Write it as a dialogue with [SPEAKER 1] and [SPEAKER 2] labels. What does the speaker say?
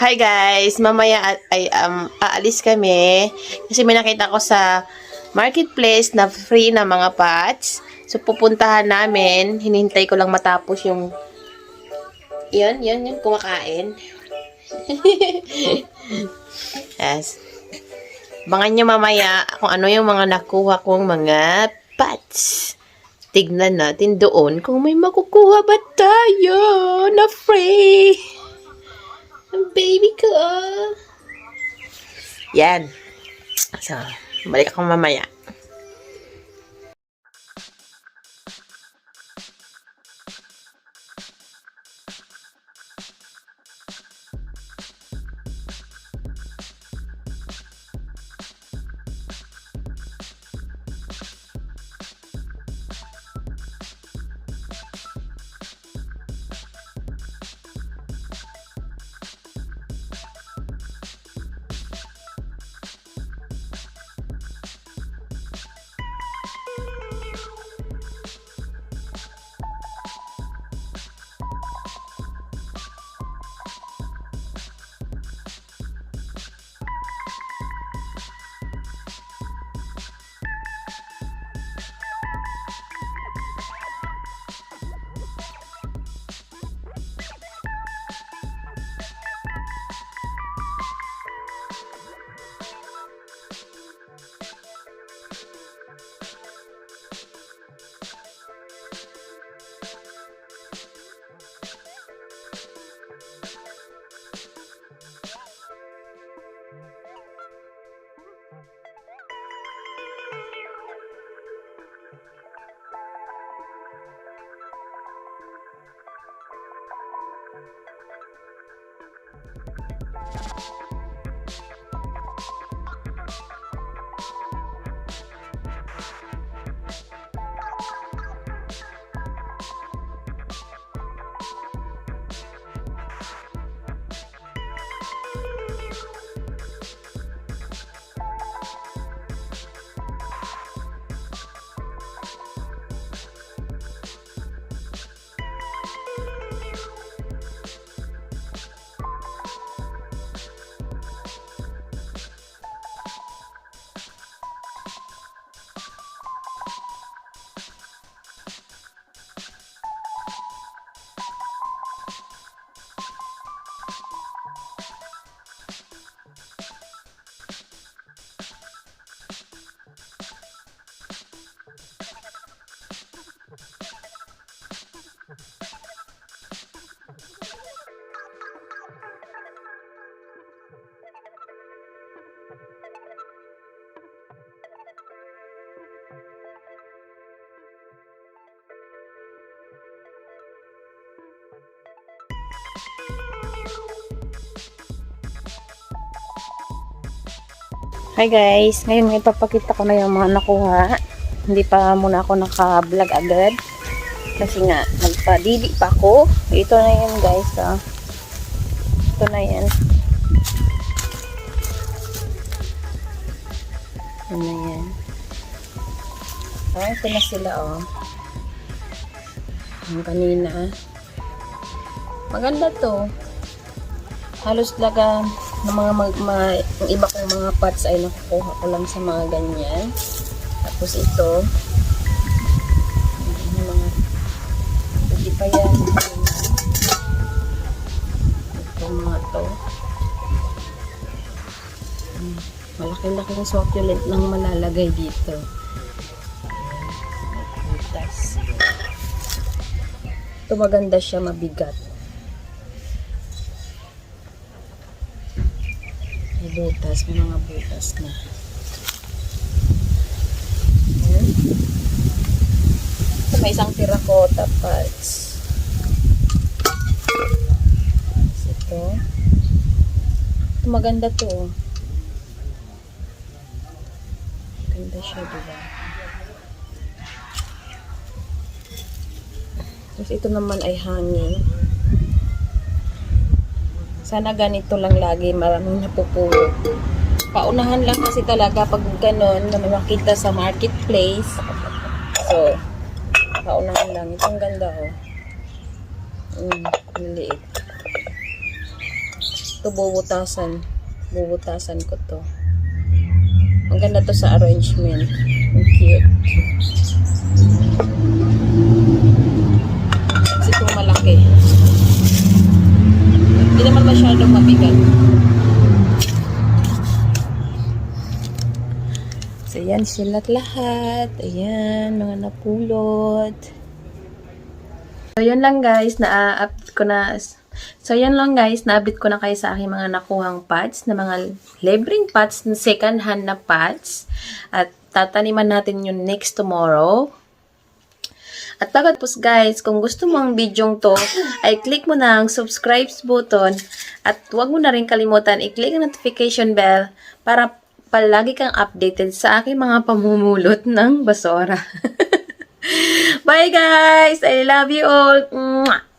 [SPEAKER 1] Hi guys, mamaya ay aalis kami kasi may nakita ko sa marketplace na free na mga pots. So pupuntahan namin, hinihintay ko lang matapos yung yun kumakain. Yes. Bangan nyo mamaya kung ano yung mga nakuha kong mga pots. Tignan natin doon kung may makukuha ba tayo na free. Ang baby ko. Yan. So, balik ako mamaya. Hi guys, ngayon may papakita ko na yung mga nakuha. Hindi pa muna ako naka-vlog agad. Kasi nga, nagpa-didi pa ako. Ito na yan guys. Ito na yan. Ito na yan. Ito na sila Yung kanina. Maganda to. Halos laga ng yung iba kong mga pots ay nakukuha ko lang sa mga ganyan. Tapos ito yung mga hindi pa yan ito mga to malaki-laking succulent lang malalagay dito. Ito maganda siya, mabigat. Butas, may mga butas na. Ayan. Ito may isang terracotta pots. Ito maganda to. Maganda siya, diba? Tapos ito naman ay hanging. Sana ganito lang lagi, maraming napupulot. Paunahan lang kasi talaga pag ganon na may makita sa marketplace. So, paunahan lang. Ito ang ganda Maliit.
[SPEAKER 2] Ito bubutasan. Bubutasan ko to. Ang ganda to sa arrangement. Ang cute. Kasi itong malaki. Hindi naman masyadong mabigat. So, yan sila't lahat. Ayan, mga napulot. So, yan lang guys. Na-update ko na. So, yan lang guys. Na-update ko na kayo sa aking mga nakuhang pots. Na mga libreng pots. Second hand na pots. At tataniman natin yung next tomorrow. At pagkatapos guys, kung gusto mo ang bidyong to, ay click mo na ang subscribe button. At huwag mo na rin kalimutan i-click ang notification bell para palagi kang updated sa aking mga pamumulot ng basura. Bye guys! I love you all! Mwah!